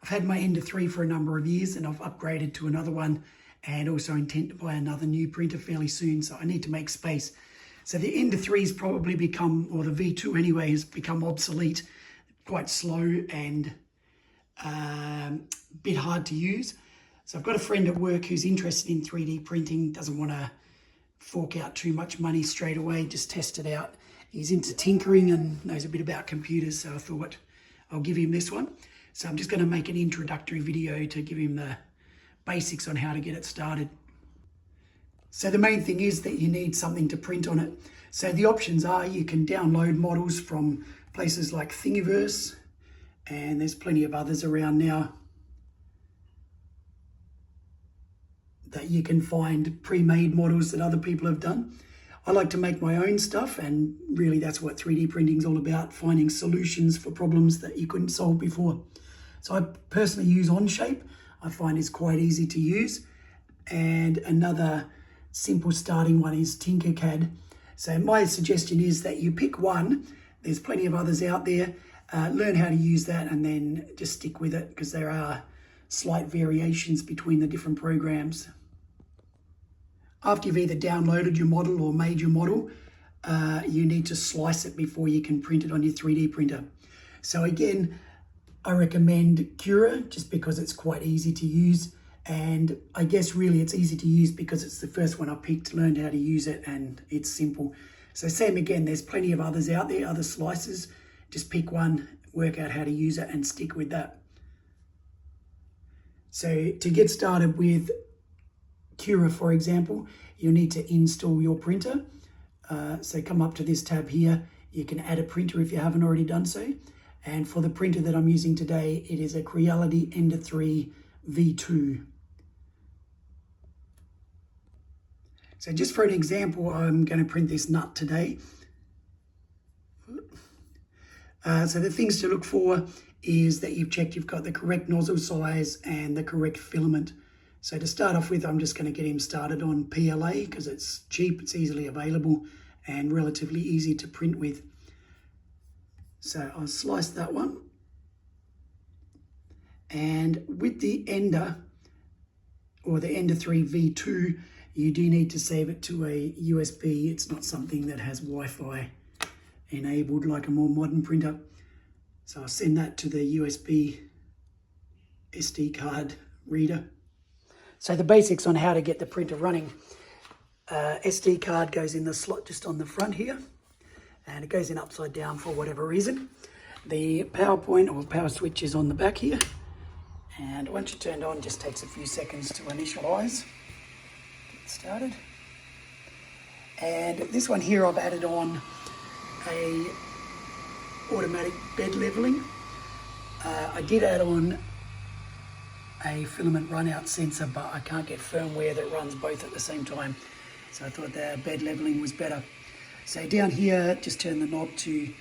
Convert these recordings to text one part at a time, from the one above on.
I've had my Ender 3 for a number of years and I've upgraded to another one, and also intend to buy another new printer fairly soon, so I need to make space. So the Ender 3 has probably become, or the V2 anyway, has become obsolete, quite slow and a bit hard to use. So I've got a friend at work who's interested in 3D printing, doesn't want to fork out too much money straight away, just test it out. He's into tinkering and knows a bit about computers, so I thought I'll give him this one. So I'm just going to make an introductory video to give him the basics on how to get it started. So the main thing is that you need something to print on it. So the options are you can download models from places like Thingiverse, and there's plenty of others around now that you can find pre-made models that other people have done. I like to make my own stuff, and really that's what 3D printing is all about, finding solutions for problems that you couldn't solve before. So I personally use Onshape. I find it's quite easy to use. And another simple starting one is Tinkercad. So my suggestion is that you pick one. There's plenty of others out there. Learn how to use that and then just stick with it, because there are slight variations between the different programs. After you've either downloaded your model or made your model, you need to slice it before you can print it on your 3D printer. So again, I recommend Cura just because it's quite easy to use, and I guess really it's easy to use because it's the first one I picked, learned how to use it, and it's simple. So same again, there's plenty of others out there, other slices. Just pick one, work out how to use it and stick with that. So to get started with Cura, for example, you'll need to install your printer. So come up to this tab here. You can add a printer if you haven't already done so. And for the printer that I'm using today, it is a Creality Ender 3 V2. So just for an example, I'm going to print this nut today. So the things to look for is that you've checked you've got the correct nozzle size and the correct filament. So to start off with, I'm just going to get him started on PLA because it's cheap, it's easily available and relatively easy to print with. So I'll slice that one. And with the Ender, or the Ender 3 V2, you do need to save it to a USB. It's not something that has Wi-Fi enabled like a more modern printer. So I'll send that to the USB SD card reader. So the basics on how to get the printer running. SD card goes in the slot just on the front here, and it goes in upside down for whatever reason. The power point or power switch is on the back here, and once you turn it on, it just takes a few seconds to initialize. Get started. And this one here, I've added on a automatic bed leveling. I did add on a filament runout sensor, but I can't get firmware that runs both at the same time. So I thought the bed leveling was better. So down here, just turn the knob to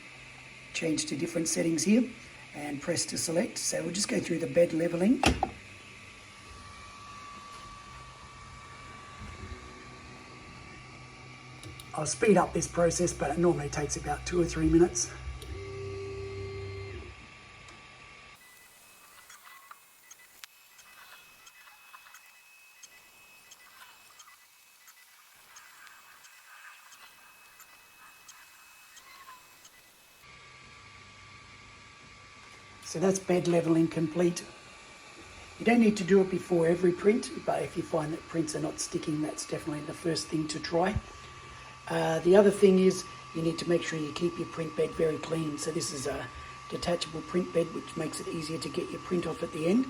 change to different settings here and press to select. So we'll just go through the bed leveling. I'll speed up this process, but it normally takes about 2 or 3 minutes. So that's bed leveling complete. You don't need to do it before every print, but if you find that prints are not sticking, that's definitely the first thing to try. The other thing is you need to make sure you keep your print bed very clean. So this is a detachable print bed, which makes it easier to get your print off at the end.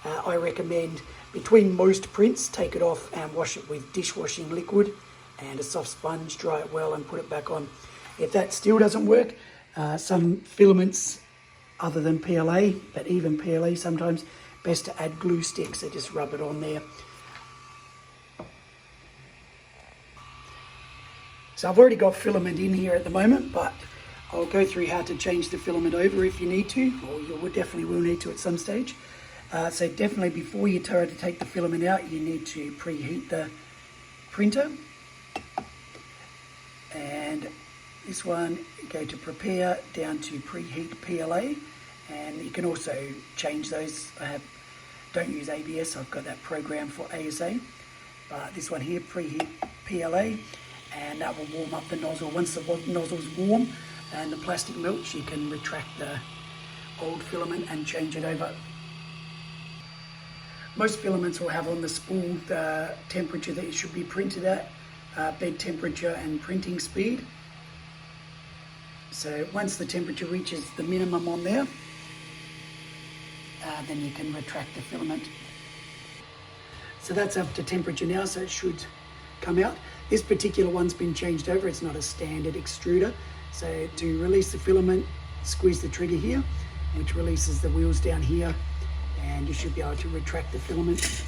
I recommend between most prints, take it off and wash it with dishwashing liquid and a soft sponge, dry it well and put it back on. If that still doesn't work, some filaments other than PLA, but even PLA sometimes, best to add glue sticks, so just rub it on there. So I've already got filament in here at the moment, but I'll go through how to change the filament over if you need to, or you definitely will need to at some stage. So definitely before you try to take the filament out, you need to preheat the printer. And this one, go to prepare, down to preheat PLA, And you can also change those. Don't use ABS, I've got that program for ASA. But this one here, preheat PLA, and that will warm up the nozzle. Once the nozzle's warm and the plastic melts, you can retract the old filament and change it over. Most filaments will have on the spool the temperature that it should be printed at, bed temperature and printing speed. So once the temperature reaches the minimum on there, then you can retract the filament. So that's up to temperature now, so it should come out. This particular one's been changed over, it's not a standard extruder. So to release the filament, squeeze the trigger here, which releases the wheels down here, and you should be able to retract the filament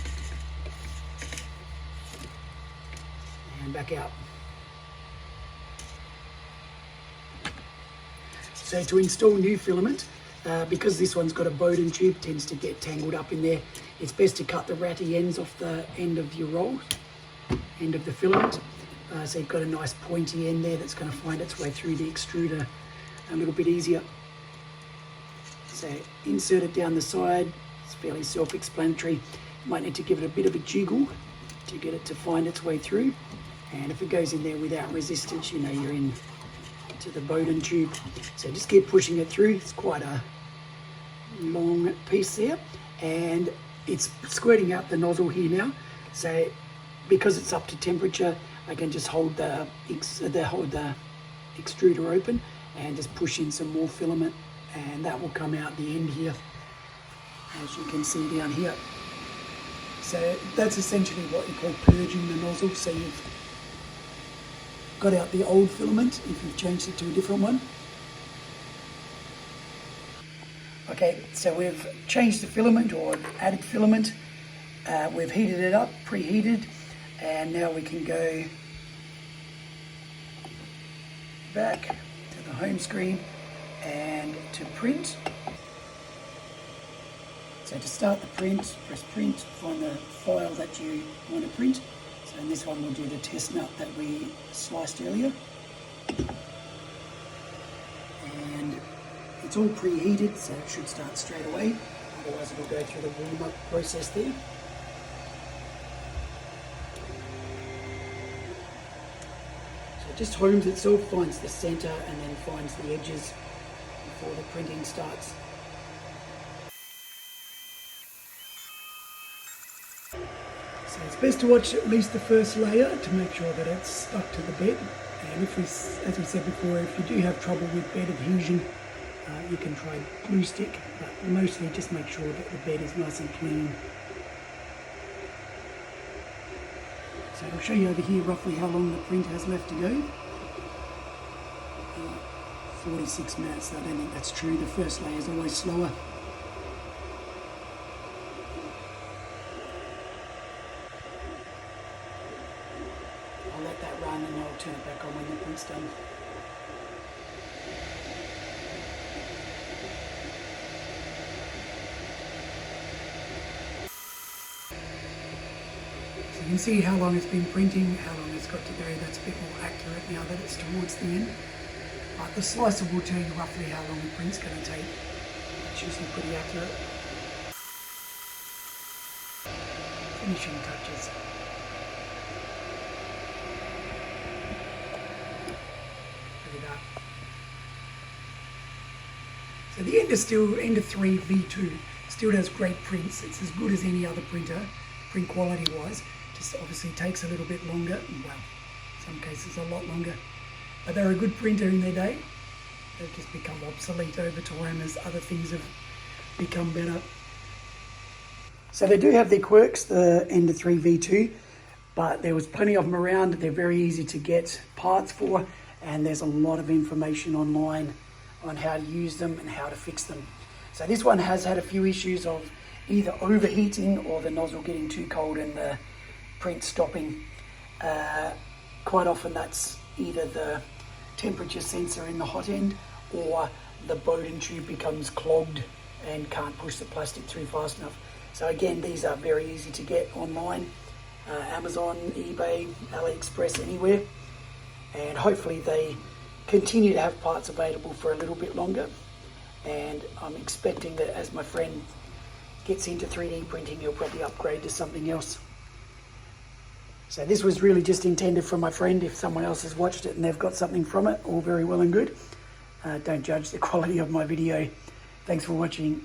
and back out. So to install new filament, because this one's got a Bowden tube, tends to get tangled up in there, it's best to cut the ratty ends off the end of your roll, end of the filament. So you've got a nice pointy end there that's going to find its way through the extruder a little bit easier. So insert it down the side, it's fairly self-explanatory. You might need to give it a bit of a jiggle to get it to find its way through. And if it goes in there without resistance, you know you're in to the Bowden tube. So just keep pushing it through. It's quite a long piece there, and it's squirting out the nozzle here now. So because it's up to temperature, I can just hold the extruder open and just push in some more filament, and that will come out the end here, as you can see down here. So that's essentially what you call purging the nozzle. So you've got out the old filament if you've changed it to a different one. Okay, so we've changed the filament or added filament. We've heated it up, preheated, and now we can go back to the home screen and to print. So to start the print, press print, find the file that you want to print. So in this one we'll do the test nut that we sliced earlier. And it's all preheated, so it should start straight away. Otherwise it'll go through the warm-up process there. So it just homes itself, finds the center, and then finds the edges before the printing starts. So it's best to watch at least the first layer to make sure that it's stuck to the bed. And if we, as we said before, if you do have trouble with bed adhesion, you can try glue stick, but mostly just make sure that the bed is nice and clean. So I'll show you over here roughly how long the print has left to go. 46 minutes, I don't think that's true. The first layer is always slower. I'll let that run and I'll turn it back on when the print's done. So you can see how long it's been printing, how long it's got to go. That's a bit more accurate now that it's towards the end. But the slicer will tell you roughly how long the print's going to take. It's usually pretty accurate. Finishing touches. Look at that. So the Ender still, Ender 3 V2, still does great prints. It's as good as any other printer, print quality wise. Just obviously takes a little bit longer. Well, in some cases a lot longer. But they're a good printer in their day. They've just become obsolete over time as other things have become better. So they do have their quirks, the Ender 3 V2, but there was plenty of them around. They're very easy to get parts for, and there's a lot of information online on how to use them and how to fix them. So this one has had a few issues of either overheating or the nozzle getting too cold and the print stopping. Quite often that's either the temperature sensor in the hot end or the Bowden tube becomes clogged and can't push the plastic through fast enough. So again, these are very easy to get online, Amazon, eBay, AliExpress, anywhere, and hopefully they continue to have parts available for a little bit longer. and I'm expecting that as my friend gets into 3D printing, he'll probably upgrade to something else. So this was really just intended for my friend. If someone else has watched it and they've got something from it, all very well and good. Don't judge the quality of my video. Thanks for watching.